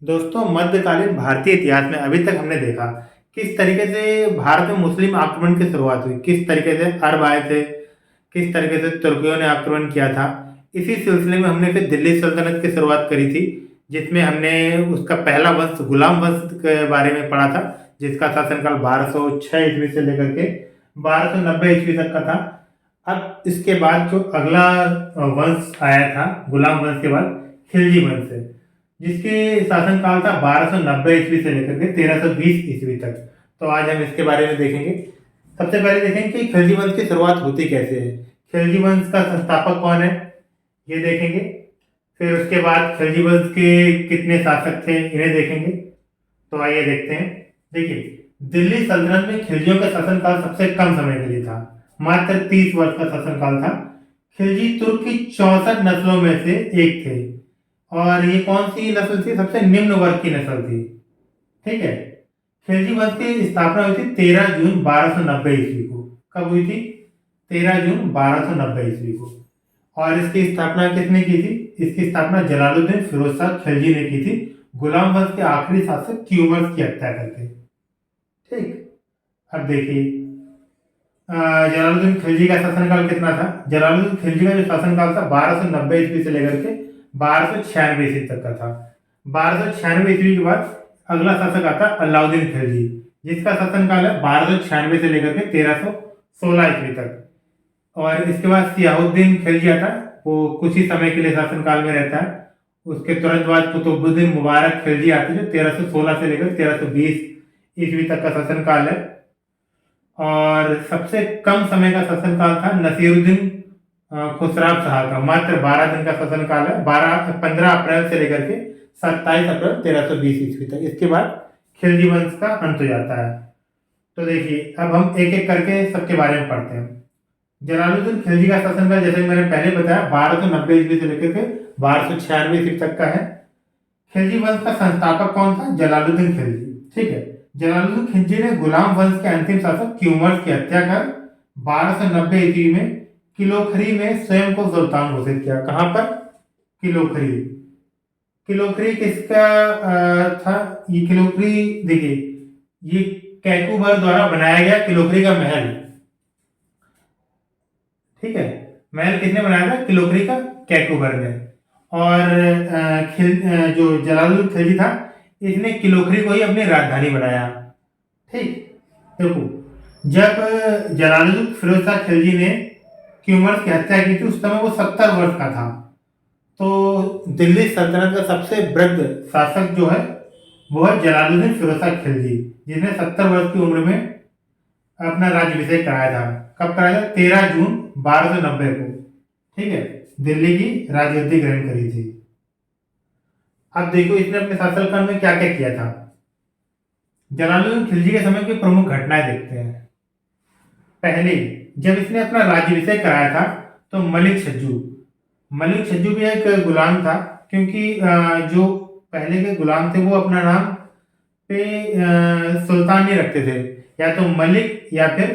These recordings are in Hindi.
दोस्तों, मध्यकालीन भारतीय इतिहास में अभी तक हमने देखा किस तरीके से भारत में मुस्लिम आक्रमण की शुरुआत हुई, किस तरीके से अरब आए थे, किस तरीके से तुर्कियों ने आक्रमण किया था। इसी सिलसिले में हमने फिर दिल्ली सल्तनत की शुरुआत करी थी, जिसमें हमने उसका पहला वंश गुलाम वंश के बारे में पढ़ा था, जिसका शासनकाल 1206 ईस्वी से लेकर के 1290 ईस्वी तक का था। अब इसके बाद जो अगला वंश आया था गुलाम वंश के बाद, खिलजी वंश है, जिसके शासनकाल था 1290 ईस्वी से लेकर के 1320 ईस्वी तक। तो आज हम इसके बारे में देखेंगे। सबसे पहले देखेंगे कि खिलजी वंश की शुरुआत होती कैसे है, खिलजी वंश का संस्थापक कौन है, ये देखेंगे। फिर उसके बाद खिलजी वंश के कितने शासक थे, इन्हें देखेंगे। तो आइए देखते हैं। देखिए, दिल्ली सल्तनत में खिलजियों का शासनकाल सबसे कम समय के लिए था, मात्र 30 वर्ष का शासनकाल था। खिलजी तुर्क की 64 नस्लों में से एक थे, और ये कौन सी नस्ल थी? सबसे निम्न वर्ग की नस्ल थी। ठीक है। खिलजी वंश की स्थापना हुई थी 13 जून 1290 ईस्वी को। कब हुई थी? 13 जून 1290 ईस्वी को। और इसकी स्थापना किसने की थी? इसकी स्थापना जलालुद्दीन फिरोज शाह खिलजी ने की थी, गुलाम वंश के आखिरी शासक क्यूमर्स की हत्या करके। ठीक। अब देखिए, जलालुद्दीन खिलजी का शासनकाल कितना था? जलालुद्दीन खिलजी का जो शासनकाल था 1290 ईस्वी से लेकर के 1296 ईस्वी तक का था। 1296 ईस्वी के बाद अगला शासक आता अलाउद्दीन खिलजी, जिसका शासनकाल है 1296 से लेकर के 1316 ईस्वी तक। और इसके बाद सियाहुद्दीन खिलजी आता है, वो कुछ ही समय के लिए शासनकाल में रहता है। उसके तुरंत बाद कुतुबुद्दीन मुबारक खिलजी आते हैं, जो 1316 से लेकर 1320 ईस्वी तक का शासनकाल है। और सबसे कम समय का शासनकाल था नसीरुद्दीन खुसराव शाह का, मात्र 12 दिन का शासनकाल है, 15 अप्रैल से लेकर के 27 अप्रैल 1320 ईस्वी तक। इसके बाद खिलजी वंश का अंत हो जाता है। तो देखिए, अब हम एक एक करके सबके बारे में पढ़ते हैं। जलालुद्दीन खिलजी का शासनकाल, जैसे मैंने पहले बताया, 1290 ईस्वी से लेकर के 1296 ईस्वी तक का है। खिलजी वंश का संस्थापक कौन था? जलालुद्दीन खिलजी। ठीक है। जलालुद्दीन खिलजी ने गुलाम वंश के अंतिम शासक क्यूमर्स की हत्या कर 1290 ईस्वी में किलोखरी में स्वयं को सुल्तान घोषित किया। कहां पर? किलोखरी। किलोखरी किसका था? ये किलोखरी, देखिए, ये कैकुबर द्वारा बनाया गया किलोखरी का महल। ठीक है। महल किसने बनाया था? किलोखरी का कैकुबर ने। और जो जलालुद्दीन खिलजी था, इसने किलोखरी को ही अपनी राजधानी बनाया। ठीक। देखो, जब जलालुद्दीन फिरोज शाह खिलजी ने क्यूमर्स की हत्या की थी, उस समय वो 70 वर्ष का था। तो दिल्ली सल्तनत का सबसे वृद्ध शासक जो है, वो है जलालुद्दीन फिरोज शाह खिलजी, जिसने 70 वर्ष की उम्र में अपना राज्याभिषेक कराया था। कब कराया था? 13 जून 1290 को। ठीक है। दिल्ली की राजगद्दी ग्रहण करी थी। अब देखो, इसने अपने शासनकाल में क्या क्या किया था। जलालुद्दीन खिलजी के समय की प्रमुख घटनाएं देखते हैं। पहले, जब इसने अपना राज्याभिषेक कराया था, तो मलिक छज्जू भी एक गुलाम था, क्योंकि जो पहले के गुलाम थे वो अपना नाम पे सुल्तान नहीं रखते थे, या तो मलिक या फिर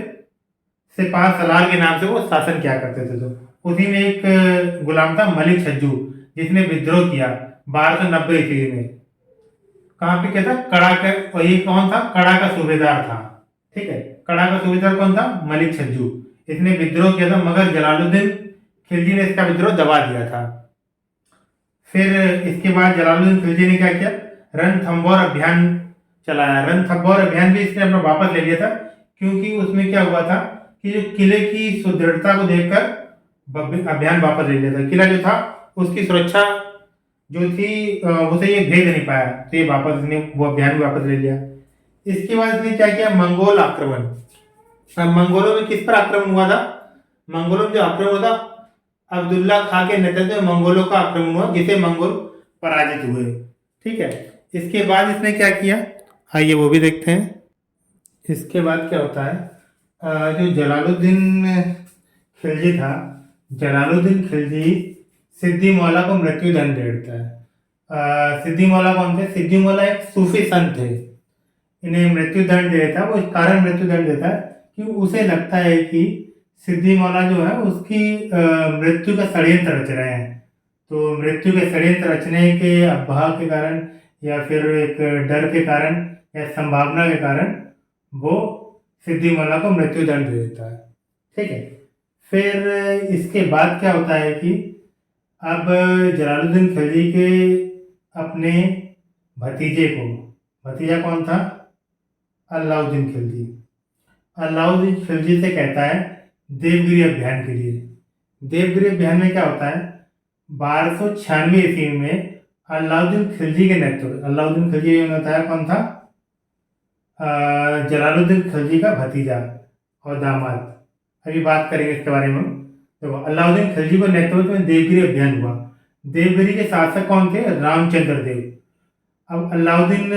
सिपाह सलार के नाम से वो शासन किया करते थे। तो उसी में एक गुलाम था मलिक छज्जू, जिसने विद्रोह किया 1290 ईस्वी में। कहाँ पे क्या था? कड़ा का। और ये कौन था? कड़ा का सूबेदार था। ठीक है। कड़ा का सूबेदार कौन था? मलिक छज्जू। इसने विद्रोह किया था, मगर जलालुद्दीन खिलजी ने इसका विद्रोह दबा दिया था। फिर इसके बाद जलालुद्दीन खिलजी ने क्या किया? रणथंभौर अभियान चलाया। रणथंभौर अभियान भी इसने अपना वापस ले लिया था, क्योंकि उसमें क्या हुआ था कि जो किले की सुदृढ़ता को देखकर अभियान वापस ले लिया था। किला जो था, उसकी सुरक्षा जो थी, उसे ये भेद नहीं पाया, तो ये वापस इसने वो अभियान भी वापस ले लिया। इसके बाद इसने क्या किया? मंगोल आक्रमण। अब मंगोलों में किस पर आक्रमण हुआ था? मंगोलों में जो आक्रमण हुआ था, अब्दुल्ला खां के नेतृत्व में मंगोलों का आक्रमण हुआ, जिसे मंगोल पराजित हुए। ठीक है। इसके बाद इसने क्या किया, आइए वो भी देखते हैं। इसके बाद क्या होता है, जो जलालुद्दीन खिलजी था, जलालुद्दीन खिलजी सिद्दी मौला को मृत्यु दंड दे देता है। सिद्दी मौला कौन थे? सिद्दी मौला एक सूफी संत थे। इन्हें मृत्यु दंड देता है। वो इस कारण मृत्यु दंड देता है कि उसे लगता है कि सिद्दी मौला जो है, उसकी मृत्यु का षड्यंत्र रच रहे हैं। तो मृत्यु के षड्यंत्र रचने के अभाव के कारण या फिर एक डर के कारण या संभावना के कारण वो सिद्धिमाला को मृत्यु दंड दे देता है। ठीक है। फिर इसके बाद क्या होता है कि अब जलालुद्दीन खिलजी के अपने भतीजे को, भतीजा कौन था? अलाउद्दीन खिलजी। अलाउद्दीन खिलजी से कहता है देवगिरी अभियान के लिए। देवगिरी अभियान में क्या होता है? 1296 ईस्वी में अलाउद्दीन खिलजी के नेतृत्व, अलाउद्दीन खिलजी ने बताया कौन था? जलालुद्दीन खिलजी का भतीजा और दामाद। अभी बात करेंगे इसके बारे में। देखो, अलाउद्दीन खिलजी को नेतृत्व में देवगिरी अभियान हुआ। देवगिरी के शासक कौन थे? रामचंद्र देव। अब अलाउद्दीन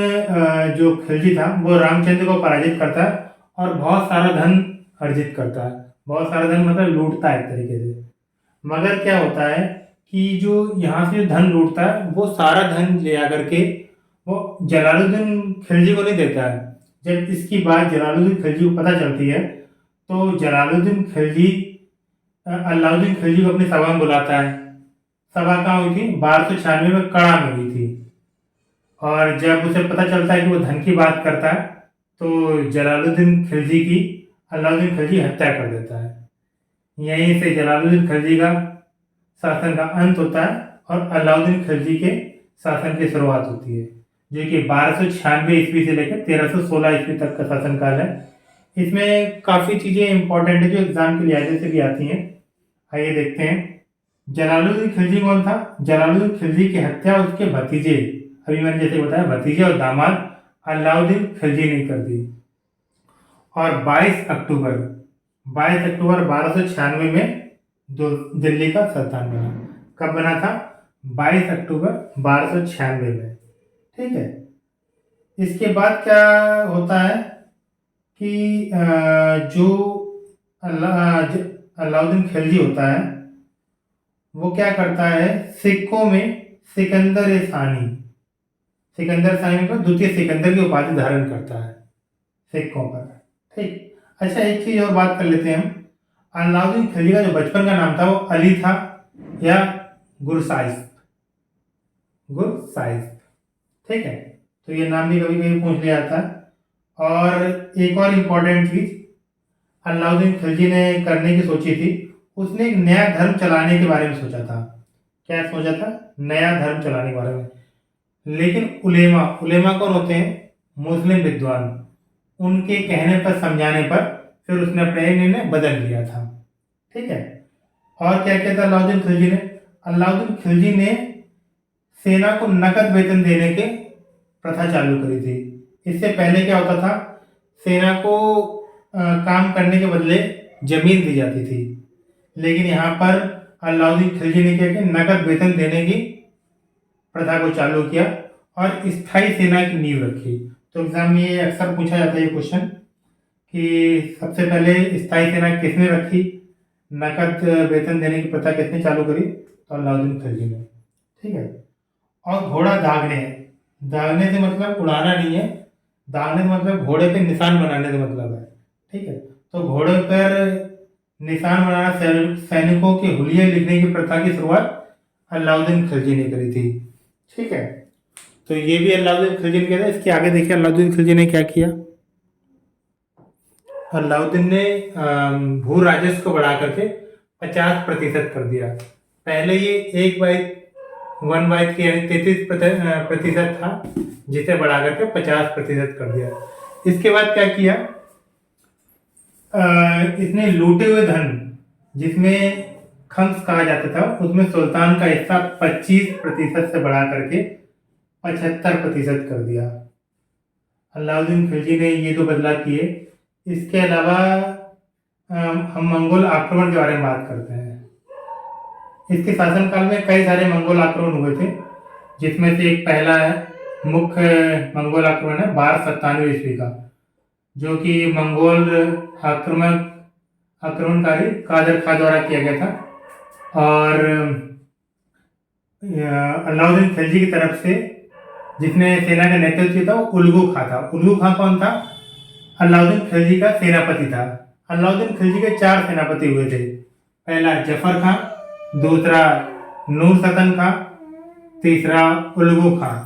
जो खिलजी था वो रामचंद्र को पराजित करता है और बहुत सारा धन अर्जित करता है। बहुत सारा धन मतलब लूटता है एक तरीके से। मगर क्या होता है कि जो यहाँ से जो धन लूटता है वो सारा धन ले आकर के वो जलालुद्दीन खिलजी को नहीं देता है। जब इसकी बात जलालुद्दीन खिलजी को पता चलती है तो जलालुद्दीन खिलजी अलाउद्दीन खिलजी को अपनी सभा में बुलाता है। सभा कहाँ हुई थी? 1296 में कड़ा में हुई थी। और जब उसे पता चलता है कि वो धन की बात करता है तो जलालुद्दीन खिलजी की अलाउद्दीन खिलजी हत्या कर देता है। यहीं से जलालुद्दीन खिलजी का शासन का अंत होता है और अलाउद्दीन खिलजी के शासन की शुरुआत होती है, जो कि 1296 ईस्वी से लेकर 1316 ईस्वी तक का शासनकाल है। इसमें काफ़ी चीज़ें इंपॉर्टेंट है जो एग्जाम के लिहाजे से भी आती हैं। आइए देखते हैं। जलालुद्दीन खिलजी कौन था? जलालुद्दीन खिलजी की हत्या उसके भतीजे, अभी मैंने जैसे बताया, भतीजे और दामाद अलाउद्दीन खिलजी ने कर दी। और 22 अक्टूबर 1296 में दिल्ली का सुल्तान बना। कब बना था? 22 अक्टूबर 1296 में। ठीक है। इसके बाद क्या होता है कि जो अलाउद्दीन खिलजी होता है वो क्या करता है? सिक्कों में सिकंदर सानी को द्वितीय सिकंदर की उपाधि धारण करता है सिक्कों पर। ठीक। अच्छा, एक चीज और बात कर लेते हैं हम। अलाउद्दीन खिलजी का जो बचपन का नाम था वो अली था या गुरसाइस्त। ठीक है। तो ये नाम भी कभी कभी पूछ लिया था। और एक और इम्पोर्टेंट चीज अलाउद्दीन खिलजी ने करने की सोची थी, उसने एक नया धर्म चलाने के बारे में सोचा था। क्या सोचा था? नया धर्म चलाने के बारे में। लेकिन उलेमा कौन होते हैं? मुस्लिम विद्वान। उनके कहने पर, समझाने पर फिर उसने अपना निर्णय बदल लिया था। ठीक है। और क्या किया था अलाउद्दीन खिलजी ने? अलाउद्दीन खिलजी ने सेना को नकद वेतन देने के प्रथा चालू करी थी। इससे पहले क्या होता था? सेना को काम करने के बदले जमीन दी जाती थी। लेकिन यहाँ पर अलाउद्दीन खिलजी ने क्या किया? नकद वेतन देने की प्रथा को चालू किया और स्थायी सेना की नींव रखी। तो एग्जाम में ये अक्सर पूछा जाता है ये क्वेश्चन कि सबसे पहले स्थायी सेना किसने रखी, नकद वेतन देने की प्रथा किसने चालू करी? तो अलाउद्दीन खिलजी ने। ठीक है। और घोड़ा दागने से मतलब उड़ाना नहीं है, दागने से मतलब घोड़े पे निशान बनाने से मतलब है। ठीक है। तो घोड़े पर निशान बनाना, सैनिकों के हुलिये लिखने की प्रथा की शुरुआत अलाउद्दीन खिलजी ने करी थी। ठीक है। तो ये भी अलाउद्दीन खिलजी ने किया था। इसके आगे देखिए अलाउद्दीन खिलजी ने क्या किया। अलाउद्दीन ने भू राजस्व को बढ़ा करके 50% कर दिया। पहले ये 1/1 के यानी 33% था, जिसे बढ़ा करके 50% कर दिया। इसके बाद क्या किया? इसने लूटे हुए धन, जिसमें खम्स कहा जाता था, उसमें सुल्तान का हिस्सा 25% से बढ़ा करके 75% कर दिया। अलाउद्दीन खिलजी ने ये दो बदलाव किए। इसके अलावा हम मंगोल आक्रमण के बारे में बात करते हैं। इसके शासनकाल में कई सारे मंगोल आक्रमण हुए थे, जिसमें से एक पहला मुख्य मंगोल आक्रमण है 1297 ईस्वी का, जो कि मंगोल आक्रमणकारी कादर खां द्वारा किया गया था। और अलाउद्दीन खिलजी की तरफ से जिसने सेना का नेतृत्व किया था वो उल्गू खां था। उल्गू खां कौन था? अलाउद्दीन खिलजी का सेनापति था। अलाउद्दीन खिलजी के 4 सेनापति हुए थे। पहला जफर खां, दूसरा नूर सतन खां, तीसरा उल्गू खां।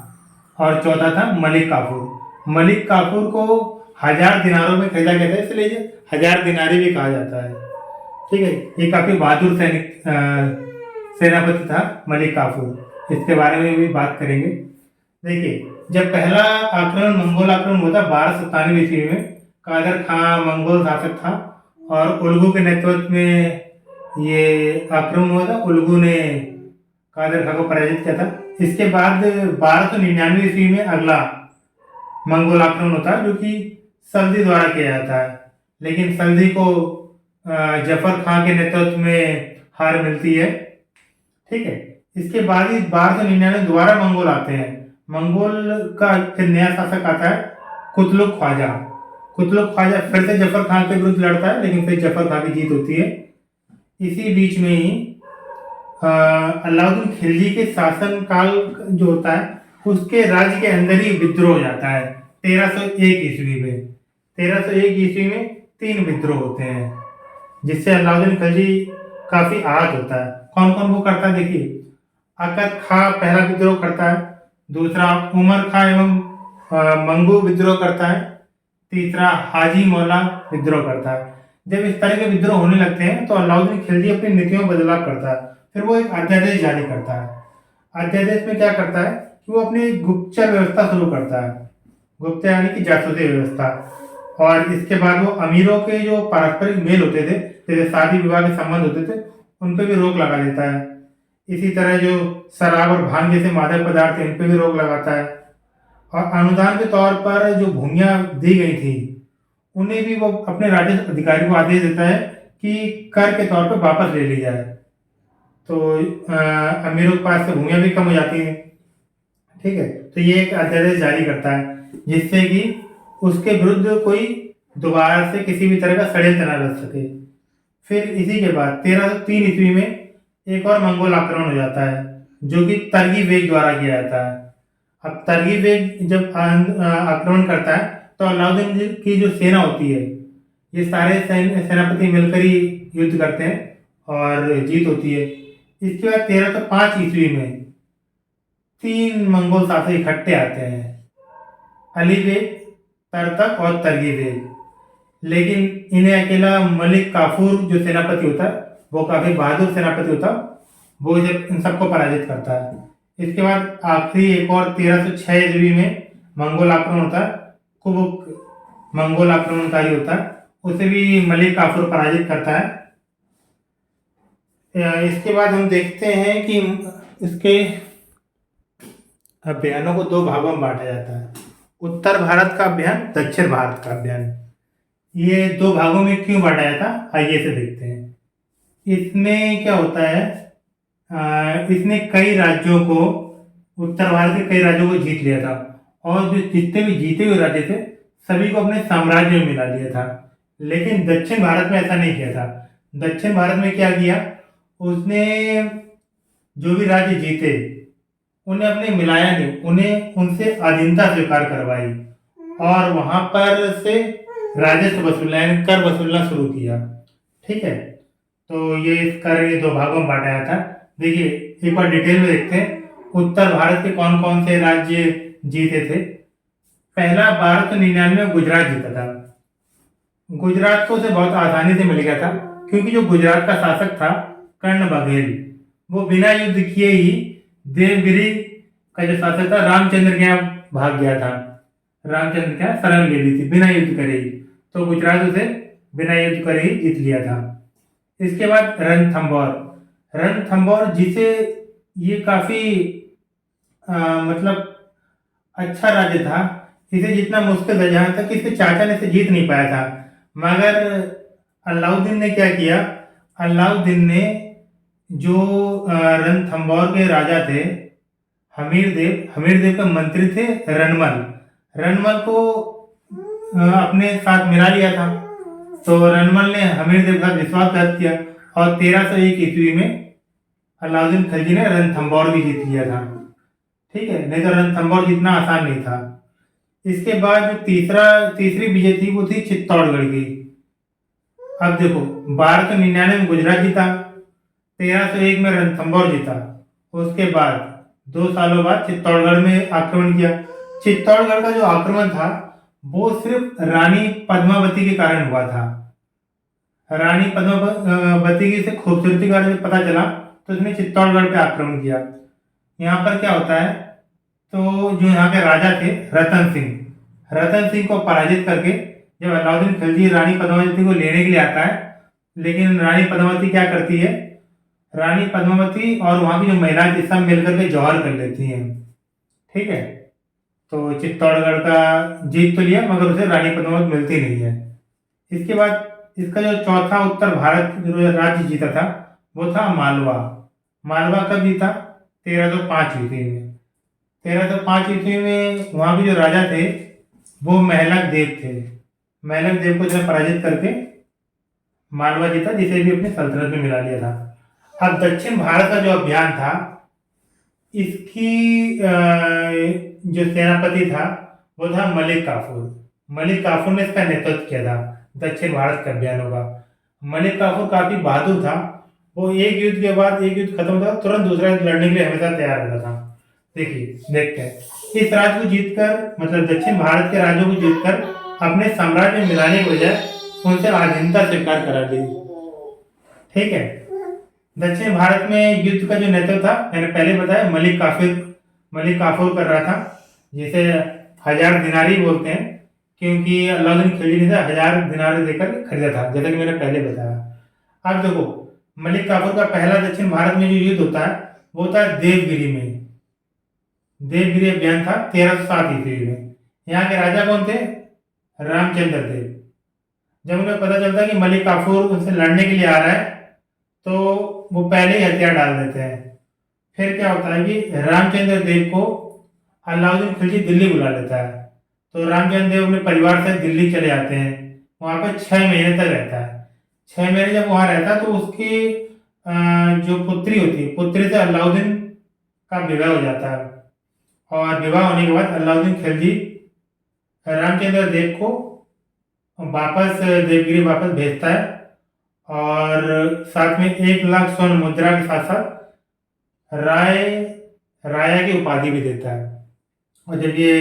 और चौथा था मलिक काफूर। मलिक काफूर को 1000 दिनारों में खरीदा गया था, इसलिए इसे 1000 दिनारी भी कहा जाता है। ठीक है, ये काफी बहादुर सेनापति था मलिक काफूर, इसके बारे में भी बात करेंगे। देखिए, जब पहला आक्रमण मंगोल आक्रमण हुआ था 1297 ईस्वी में, कादर खां मंगोल शासक था और उलगू के नेतृत्व में ये आक्रमण हुआ था। उलगू ने कादर खां को पराजित किया था। इसके बाद 1299 ईस्वी में अगला मंगोल आक्रमण होता है, जो कि सल्दी द्वारा किया जाता है, लेकिन सल्दी को जफर खां के नेतृत्व में हार मिलती है। ठीक है, इसके बाद ही 1299 दोबारा मंगोल आते हैं। मंगोल का फिर नया शासक आता है कुतलुक ख्वाजा। कुतलुक ख्वाजा फिर से जफर खां के विरुद्ध लड़ता है, लेकिन फिर जफर खां की जीत होती है। इसी बीच में ही अलाउद्दीन खिलजी के शासन काल जो होता है, उसके राज्य के अंदर ही विद्रोह हो जाता है 1301 ईस्वी में। 1301 ईस्वी में 3 विद्रोह होते हैं, जिससे अलाउद्दीन खिलजी काफी आहत होता है। कौन कौन वो करता है, देखिए, अकद खां पहला विद्रोह करता है, दूसरा उमर खां एवं मंगू विद्रोह करता है, तीसरा हाजी मौला विद्रोह करता है। जब इस तरह के विद्रोह होने लगते हैं तो अलाउद्दीन खिलजी अपनी नीतियों में बदलाव करता है। फिर वो एक अध्यादेश जारी करता है। अध्यादेश में क्या करता है कि वो अपनी गुप्तचर व्यवस्था शुरू करता है, गुप्तचर यानी कि जासूसी व्यवस्था। और इसके बाद वो अमीरों के जो पारस्परिक मेल होते थे, जैसे शादी विवाह के संबंध होते थे, उन पर भी रोक लगा देता है। इसी तरह जो शराब और भांग जैसे मादक पदार्थ थे, इन पर भी रोक लगाता है। और अनुदान के तौर पर जो भूमियां दी गई थी, उन्हें भी वो अपने राजस्व अधिकारी को आदेश देता है कि कर के तौर पर वापस ले ली जाए। तो अमीरों के पास से भूमियां भी कम हो जाती हैं। ठीक है, तो ये एक अध्यादेश जारी करता है, जिससे कि उसके विरुद्ध कोई दोबारा से किसी भी तरह का षड्यंत्र न रच सके। फिर इसी के बाद 1303 ईस्वी में एक और मंगोल आक्रमण हो जाता है, जो कि तरगी बेग द्वारा किया जाता है। अब तरगी बेग जब आक्रमण करता है तो अलाउद्दीन की जो सेना होती है, ये सारे सेनापति मिलकर ही युद्ध करते हैं और जीत होती है। इसके बाद 1305 ईस्वी में 3 मंगोल शासक इकट्ठे आते हैं, अली बेग, तरतक और तरगी बेग। लेकिन इन्हें अकेला मलिक काफूर जो सेनापति होता है, वो काफी बहादुर सेनापति होता है, वो जब इन सबको पराजित करता है। इसके बाद आखिरी एक और 1306 ईस्वी में मंगोल आक्रमण होता है, कुबुक मंगोल आक्रमणकारी होता है, उसे भी मलिक काफूर पराजित करता है। इसके बाद हम देखते हैं कि इसके अभियानों को 2 भागों में बांटा जाता है, उत्तर भारत का अभियान, दक्षिण भारत का अभियान। ये 2 भागों में क्यों बांटा जाता है, आइए से देखते हैं। इसमें क्या होता है, इसने कई राज्यों को, उत्तर भारत के कई राज्यों को जीत लिया था, और जो जितने भी जीते हुए राज्य थे सभी को अपने साम्राज्य में मिला लिया था। लेकिन दक्षिण भारत में ऐसा नहीं किया था। दक्षिण भारत में क्या किया, उसने जो भी राज्य जीते उन्हें अपने मिलाया नहीं, उन्हें उनसे अधीनता स्वीकार करवाई और वहां पर से राजस्व वसूलना यानी कर वसूलना शुरू किया। ठीक है, तो ये इस कर ये 2 भागों में बांटा जाता है। देखिए, एक बार डिटेल में देखते हैं उत्तर भारत के कौन कौन से राज्य जीते थे। पहला 1299 में गुजरात जीता था। गुजरात को उसे बहुत आसानी से मिल गया था, क्योंकि जो गुजरात का शासक था कर्ण बघेल, वो बिना युद्ध किए ही देवगिरी का जो शासक था रामचंद्र के यहाँ भाग गया था। रामचंद्र के यहाँ शरण ले ली थी बिना युद्ध करे ही, तो गुजरात उसे बिना युद्ध करे ही जीत लिया था। इसके बाद रणथंभौर, रणथंभौर जिसे ये काफी मतलब अच्छा राज्य था, इसे जीतना मुश्किल था, जहां तक इसके चाचा ने इसे जीत नहीं पाया था। मगर अलाउद्दीन ने क्या किया, अलाउद्दीन ने जो रणथंभौर के राजा थे हमीर देव के मंत्री थे रनमल को अपने साथ मिला लिया था। तो रनमल ने हमीर देव का विश्वासघात किया और 1301 ईस्वी में अलाउद्दीन खिलजी ने रणथंभौर भी जीत लिया था। ठीक है, नहीं तो रणथंभौर जीतना आसान नहीं था। इसके बाद जो तीसरी विजय थी वो थी चित्तौड़गढ़ की। अब देखो, 1299 में गुजरात जीता, 1301 में रणथंभौर जीता, उसके बाद 2 सालों बाद चित्तौड़गढ़ में आक्रमण किया। चित्तौड़गढ़ का जो आक्रमण था वो सिर्फ रानी पद्मावती के कारण हुआ था। रानी पद्मावती की से खूबसूरती का जब पता चला तो उसने चित्तौड़गढ़ पे आक्रमण किया। यहाँ पर क्या होता है, तो जो यहाँ के राजा थे रतन सिंह को पराजित करके जब अलाउद्दीन खिलजी रानी पद्मावती को लेने के लिए आता है, लेकिन रानी पद्मावती क्या करती है, रानी पद्मावती और वहाँ की जो महिलाएं थी सब मिलकर के जौहर कर लेती हैं। ठीक है, तो चित्तौड़गढ़ का जीत तो लिया मगर उसे रानी पद्मावती मिलती नहीं है। इसके बाद इसका जो चौथा उत्तर भारत जो राज्य जीता था वो था मालवा। मालवा कब जीता? 1305 ईस्वी में। 1305 ईस्वी में वहाँ के जो राजा थे वो महलक देव थे। महलक देव को जो पराजित करके मालवा जीता, जिसे भी अपनी सल्तनत में मिला लिया था। अब दक्षिण भारत का जो अभियान था इसकी जो सेनापति था वो था मलिक काफूर। मलिक काफूर ने इसका नेतृत्व किया था दक्षिण भारत के अभियानों का। मलिक काफूर काफी बहादुर था। वो एक युद्ध के बाद एक युद्ध खत्म होता तुरंत दूसरा युद्ध लड़ने के लिए हमेशा तैयार रहता था। देखिए देखते हैं इस राज्य को जीतकर, मतलब दक्षिण भारत के राज्यों को जीतकर अपने साम्राज्य में मिलाने के बजाय उनसे आधीनता स्वीकार करा ली। ठीक है, दक्षिण भारत में युद्ध का जो नेतृत्व था मैंने पहले बताया मलिक काफूर कर रहा था, जिसे 1000 दिनारी बोलते हैं क्योंकि अलाउद्दीन खिलजी ने 1000 दिनार देकर खरीदा था, जैसा कि मैंने पहले बताया। अब देखो मलिक काफूर का पहला दक्षिण भारत में जो युद्ध होता है वो होता है देवगिरी में। देवगिरी अभियान था 1307 ईस्वी में। यहाँ के राजा कौन थे? रामचंद्र देव। जब उन्हें पता चलता है कि मलिक काफूर उनसे लड़ने के लिए आ रहा है तो वो पहले ही हथियार डाल देते हैं। फिर क्या होता है कि रामचंद्र देव को अलाउद्दीन खिलजी दिल्ली बुला लेता है। तो रामचंद्र देव अपने परिवार से दिल्ली चले जाते हैं। वहाँ पर 6 महीने तक रहता है। 6 महीने जब वहाँ रहता है तो उसकी जो पुत्री होती है, पुत्री से अलाउद्दीन का विवाह हो जाता है। और विवाह होने के बाद अलाउद्दीन खिलजी रामचंद्र देव को वापस देवगिरी वापस भेजता है और साथ में 1 लाख स्वर्ण मुद्रा के साथ साथ राया की उपाधि भी देता है। और जब ये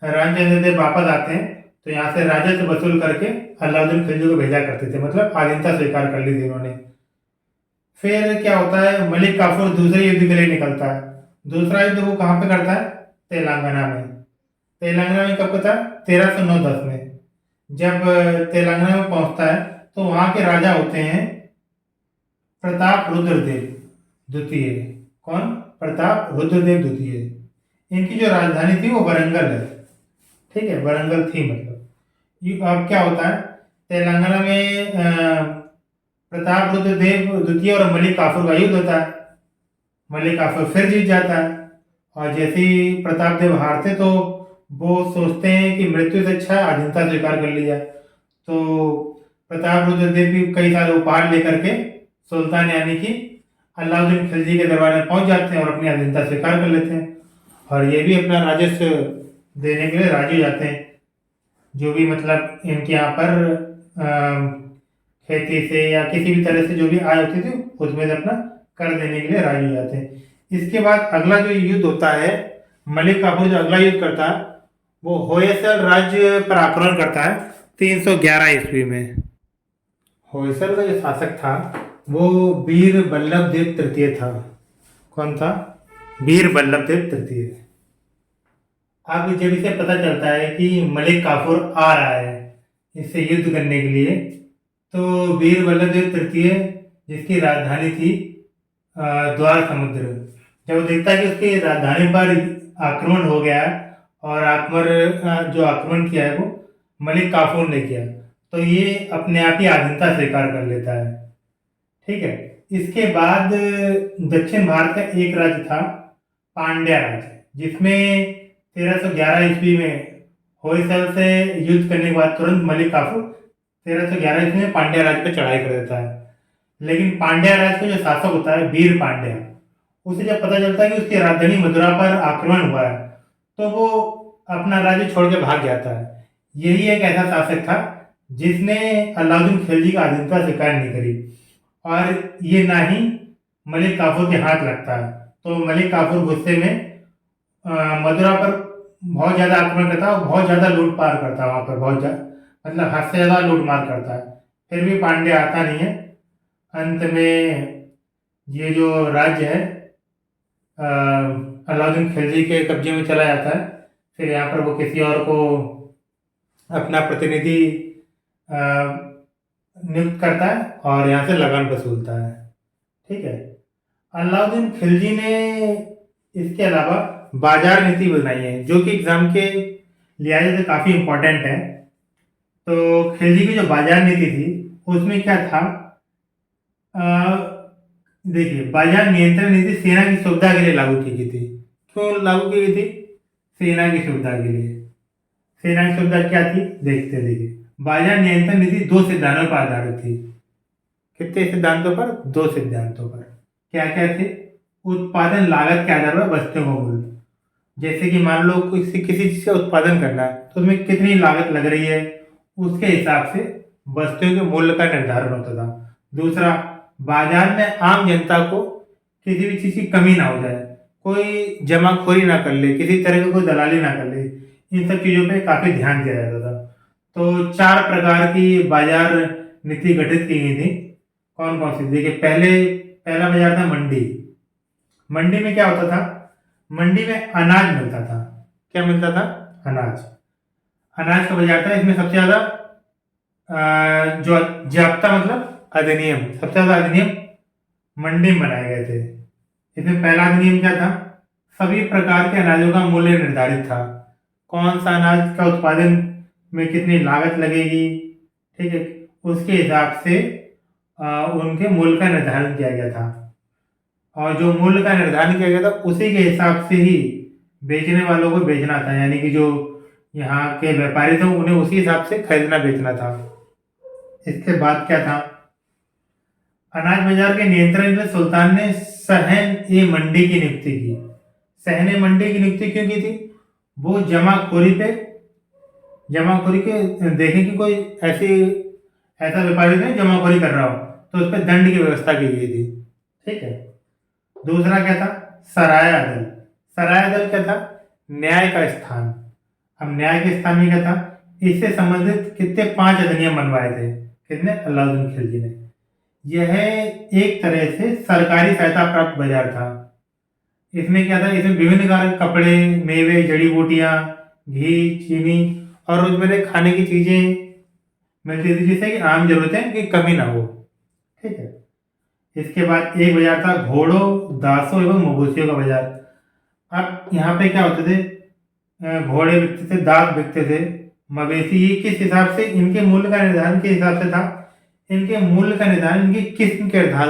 रामचंद्र देव वापस आते हैं तो यहाँ से राजस्व वसूल करके अलाउद्दीन खिलजी को भेजा करते थे, मतलब आधीनता स्वीकार कर ली थी उन्होंने। फिर क्या होता है, मलिक काफूर दूसरे युद्ध के लिए निकलता है। दूसरा युद्ध वो कहाँ पे करता है? तेलंगाना में। तेलंगाना में कब करता है? 1309-10 में। जब तेलंगाना में पहुंचता है तो वहां के राजा होते हैं प्रताप रुद्रदेव द्वितीय। कौन? प्रताप रुद्रदेव द्वितीय। इनकी जो राजधानी थी वो वरंगल है। ठीक है, वरंगल थी मतलब। अब क्या होता है, तेलंगाना में प्रताप रुद्रदेव द्वितीय और मलिक काफूर का युद्ध होता है। मलिक काफूर फिर जीत जाता है और जैसे ही प्रताप देव हारते तो वो सोचते हैं कि मृत्यु से अच्छा आधीनता स्वीकार कर ली जाए। तो प्रताप रुद्रदेव भी कई सारे उपहार लेकर के सुल्तान यानी कि अलाउद्दीन खिलजी के दरबार में पहुंच जाते हैं और अपनी आधीनता स्वीकार कर लेते हैं और ये भी अपना राजस्व देने के लिए राजी हो जाते हैं। जो भी मतलब इनके यहाँ पर खेती से या किसी भी तरह से जो भी आय होती थी उसमें से अपना कर देने के लिए राजी हो जाते हैं। इसके बाद अगला जो युद्ध होता है, मलिक काफूर जो अगला युद्ध करता है वो होयसल राज्य पर आक्रमण करता है 311 ईस्वी में। होयसल का जो शासक था वो वीर बल्लभ देव तृतीय था। कौन था? वीर बल्लभ देव तृतीय। अब जब इसे पता चलता है कि मलिक काफूर आ रहा है इससे युद्ध करने के लिए, तो वीर बल्लभ देव तृतीय जिसकी राजधानी थी द्वार समुद्र, जब वो देखता है कि उसकी राजधानी पर आक्रमण हो गया और जो आक्रमण किया है वो मलिक काफूर ने किया, तो ये अपने आप ही आधीनता स्वीकार कर लेता है। ठीक है, इसके बाद दक्षिण भारत का एक राज्य था पांड्या राज्य, जिसमें 1311 ईस्वी में होयसल से युद्ध करने के बाद तुरंत मलिक काफूर 1311 ईस्वी में पांड्या राज्य पर चढ़ाई कर देता है। लेकिन पांड्या राज्य का जो शासक होता है वीर पांड्या, उसे जब पता चलता है कि उसकी राजधानी मथुरा पर आक्रमण हुआ है तो वो अपना राज्य छोड़ के भाग जाता है। यही एक ऐसा शासक था जिसने अलाउद्दीन खिलजी का आधीनता स्वीकार नहीं करी और ये ना ही मलिक काफूर के हाथ लगता है। तो मलिक काफूर गुस्से में मदुरा पर बहुत ज़्यादा आक्रमण करता है और बहुत ज़्यादा लूटपाट करता है वहाँ पर, मतलब हद से ज़्यादा लूटमार करता है। फिर भी पांड्य आता नहीं है। अंत में ये जो राज्य है अलाउद्दीन खिलजी के कब्जे में चला जाता है। फिर यहाँ पर वो किसी और को अपना प्रतिनिधि अ, नियुक्त करता है और यहाँ से लगान वसूलता है। ठीक है। अलाउद्दीन खिलजी ने इसके अलावा बाजार नीति बनाई है, जो कि एग्जाम के लिहाज से काफ़ी इम्पोर्टेंट है। तो खिलजी की जो बाजार नीति थी उसमें क्या था, देखिए, बाजार नियंत्रण नीति सेना की सुविधा के लिए लागू की गई थी। क्यों लागू की गई थी? सेना की सुविधा के लिए। सेना की सुविधा क्या थी, देखिए, बाजार नियंत्रण नीति 2 सिद्धांतों पर आधारित थी। कितने सिद्धांतों पर? 2 सिद्धांतों पर। क्या क्या थे? उत्पादन लागत के आधार पर वस्तुओं का मूल्य। जैसे कि मान लो किसी चीज का उत्पादन करना है तो उसमें कितनी लागत लग रही है, उसके हिसाब से वस्तुओं के मूल्य का निर्धारण होता था। दूसरा, बाजार में आम जनता को किसी भी चीज की कमी ना हो जाए, कोई जमाखोरी ना कर ले, किसी तरह की कोई दलाली ना कर ले, इन सब चीजों पे काफी ध्यान दिया जाता था। तो 4 प्रकार की बाजार नीति गठित की गई थी। कौन कौन सी? देखिए, पहला बाजार था मंडी। मंडी में क्या होता था? मंडी में अनाज मिलता था। क्या मिलता था? अनाज। अनाज का बाजार था। इसमें सबसे ज्यादा जो जाब्ता मतलब अधिनियम, सबसे ज्यादा अधिनियम मंडी में बनाए गए थे। इसमें पहला अधिनियम क्या था? सभी प्रकार के अनाजों का मूल्य निर्धारित था। कौन सा अनाज का उत्पादन में कितनी लागत लगेगी, ठीक है, उसके हिसाब से उनके मूल्य का निर्धारण किया गया था। और जो मूल्य का निर्धारण किया गया था उसी के हिसाब से ही बेचने वालों को बेचना था, यानी कि जो यहाँ के व्यापारी थे उन्हें उसी हिसाब से खरीदना बेचना था। इसके बाद क्या था? अनाज बाजार के नियंत्रण के लिए सुल्तान ने सहन ए मंडी की नियुक्ति की। सहन ए मंडी की नियुक्ति क्यों की थी? वो जमाखोरी के देखें कि कोई ऐसा व्यापारी नहीं जमाखोरी कर रहा हो, तो उस पर दंड की व्यवस्था की गई थी। ठीक है। दूसरा क्या था? सराया दल। सराया दल क्या था? न्याय का स्थान। अब न्याय के स्थान में क्या था? इससे संबंधित कितने 5 अधिनियम बनवाए थे। कितने? अलाउद्दीन खिलजी ने। यह एक तरह से सरकारी सहायता प्राप्त बाजार था। इसमें क्या था? इसमें विभिन्न प्रकार के कपड़े, मेवे, जड़ी बूटियां, घी, चीनी और रोजमर्रा खाने की चीजें मिलती थी, जिससे कि आम जरूरतें की कमी ना हो। ठीक है। इसके बाद एक बाजार था घोड़ों, दासों एवं मवेशियों का बाजार। अब यहाँ पे क्या होते थे? घोड़े बिकते थे, दास बिकते थे, मवेशी। ये किस हिसाब से? इनके मूल्य का निर्धारण किस हिसाब से था? इनके मूल्य का निर्धारण इनकी किस्म के आधार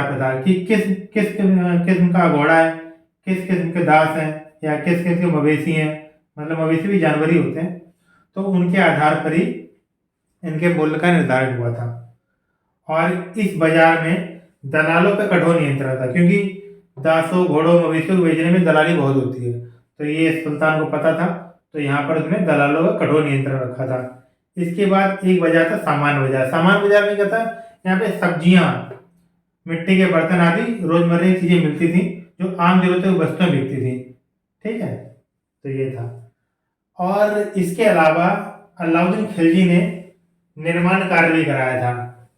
पर था कि किस किस किस्म का घोड़ा है, किस किस्म के दास हैं, या किस किस्म के मवेशी हैं। मतलब मवेशी भी जानवर ही होते हैं, तो उनके आधार पर ही इनके मूल्य का निर्धारण हुआ था। और इस बाजार में दलालों पर कठोर नियंत्रण था, क्योंकि दासों, घोड़ों, मवेशियों को बेचने में दलाली बहुत होती है, तो ये सुल्तान को पता था। तो यहाँ पर उसने दलालों का कठोर नियंत्रण रखा था। इसके बाद एक बाजार था सामान्य बाजार। सामान्य बाजार में क्या था? यहाँ पे सब्जियां, मिट्टी के बर्तन आदि रोजमर्रा की चीजें मिलती थी, जो आम जरूरतों की वस्तुएं बिकती थी। ठीक है। तो ये था। और इसके अलावा अलाउद्दीन खिलजी ने निर्माण कार्य भी कराया था।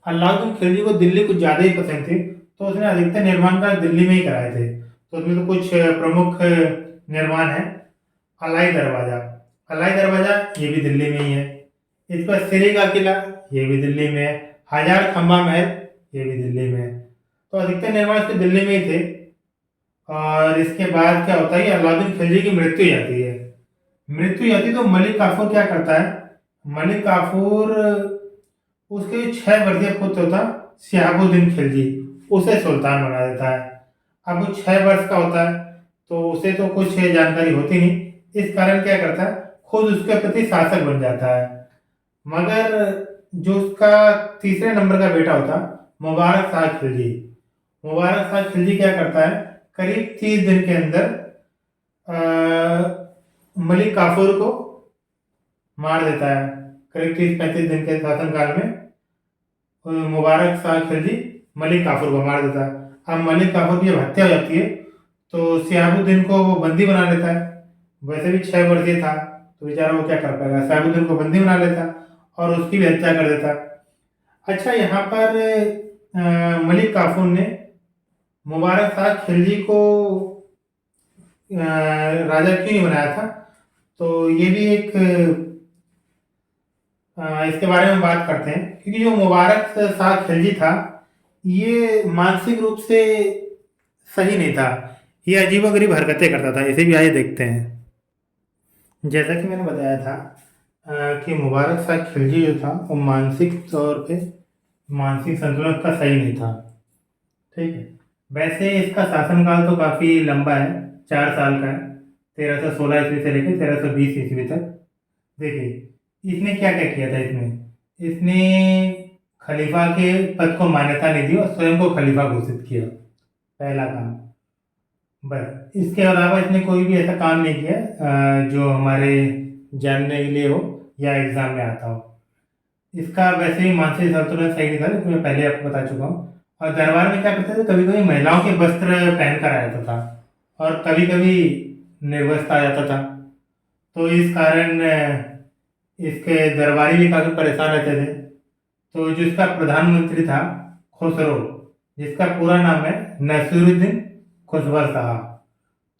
अलाउद्दीन खिलजी को दिल्ली कुछ ज्यादा ही पसंद थी, तो उसने अधिकतर निर्माण कार्य दिल्ली में ही कराए थे। तो उसमें तो कुछ प्रमुख निर्माण है। अलाई दरवाजा। अलाई दरवाजा ये भी दिल्ली में ही है। इस पर सिरी का किला, ये भी दिल्ली में है। हजार खंबा महल, ये भी दिल्ली में है। तो अधिकतर निर्माण इसके दिल्ली में ही थे। और इसके बाद क्या होता है कि अलाउद्दीन खिलजी की मृत्यु हो जाती है। मृत्यु हो जाती है तो मलिक काफूर क्या करता है? मलिक काफूर, उसके 6 वर्षीय पुत्र था शहाबुद्दीन खिलजी, उसे सुल्तान बना देता है। अब वो 6 वर्ष का होता है, तो उसे तो कुछ जानकारी होती नहीं, इस कारण क्या करता है, खुद उसके प्रति शासक बन जाता है। मगर जो उसका तीसरे नंबर का बेटा होता, मुबारक शाह खिलजी, मुबारक शाह खिलजी क्या करता है, करीब 30 दिन के अंदर मलिक काफूर को मार देता है। करीब 30-35 दिन के शासनकाल में मुबारक शाह खिलजी मलिक काफूर को मार देता है। अब मलिक काफूर की जब हत्या हो जाती है तो शिहाबुद्दीन को वो बंदी बना लेता है। वैसे भी 6 वर्षीय था तो बेचारा वो क्या कर पाएगा, शिहाबुद्दीन को बंदी बना लेता और उसकी भी हत्या कर देता। अच्छा, यहाँ पर मलिक काफूर ने मुबारक शाह खिलजी को राजा क्यों नहीं बनाया था, तो ये भी एक इसके बारे में बात करते हैं। क्योंकि जो मुबारक शाह खिलजी था ये मानसिक रूप से सही नहीं था, ये अजीबोगरीब हरकतें करता था। इसे भी आइए देखते हैं। जैसा कि मैंने बताया था कि मुबारक शाह खिलजी जो था वो मानसिक तौर पे मानसिक संतुलन का सही नहीं था। ठीक है, वैसे इसका शासनकाल तो काफ़ी लंबा है, 4 साल का है, 1316 ईस्वी से लेकर 1320 ईस्वी तक। देखिए इसने क्या क्या किया था। इसने खलीफा के पद को मान्यता नहीं दी और स्वयं को खलीफा घोषित किया, पहला काम। बस इसके अलावा इसने कोई भी ऐसा काम नहीं किया जो हमारे जानने के लिए हो या एग्जाम में आता हो। इसका वैसे ही मानसिक संतुलन सही नहीं था, जो मैं पहले आपको बता चुका हूँ। और दरबार में क्या करते थे, कभी कभी महिलाओं के वस्त्र पहन कर आ जाता था और कभी कभी निर्वस्त्र आ जाता था। तो इस कारण इसके दरबारी भी काफ़ी परेशान रहते थे। तो जिसका प्रधानमंत्री था खुसरो, जिसका पूरा नाम है नसीरुद्दीन खुसवर शाह,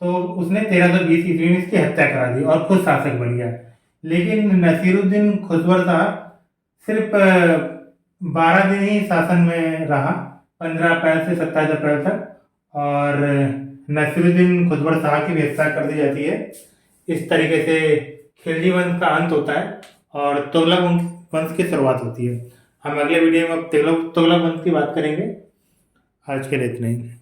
तो उसने 1320 ईस्वी में इसकी हत्या करा दी और खुद शासक बन गया। लेकिन नसीरुद्दीन खुसवर शाह सिर्फ 12 दिन ही शासन में रहा, 15 अप्रैल से 27 अप्रैल तक। और नसीरुद्दीन खुसवर शाह की भी हत्या कर दी जाती है। इस तरीके से खिलजी वंश का अंत होता है और तुगलक वंश की शुरुआत होती है। हम अगले वीडियो में अब तुगलक वंश की बात करेंगे। आज के लिए इतना ही।